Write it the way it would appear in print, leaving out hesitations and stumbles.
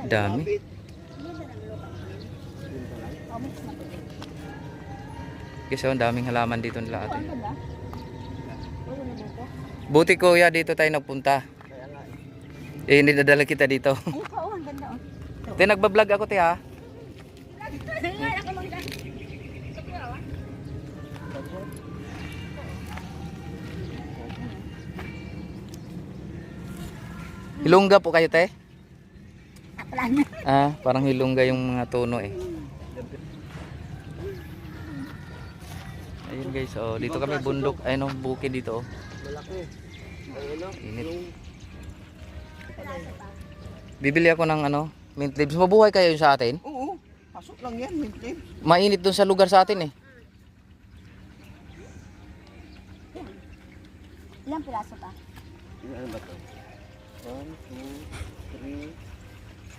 Dami. Kasi ang daming halaman dito nila ate. Buti kuya dito tayo nagpunta. Eh, nidadala kita dito. Ay, oo, ang ganda. Te, nagbablog ako te ha. Hilongga po kayo te? Ah, parang hilongga yung mga tono eh. Ayun guys, oh, dito kami bundok, ayun oh, bukid dito oh. Malaki. Ayun o. Init. Bibili ako ng ano, mint leaves. Mabuhay kayo sa atin? Oo. Pasok lang yan, mintin. Mainit dun sa lugar sa atin eh. Ilang piraso pa? Ano ba ito? 1, 2, 3,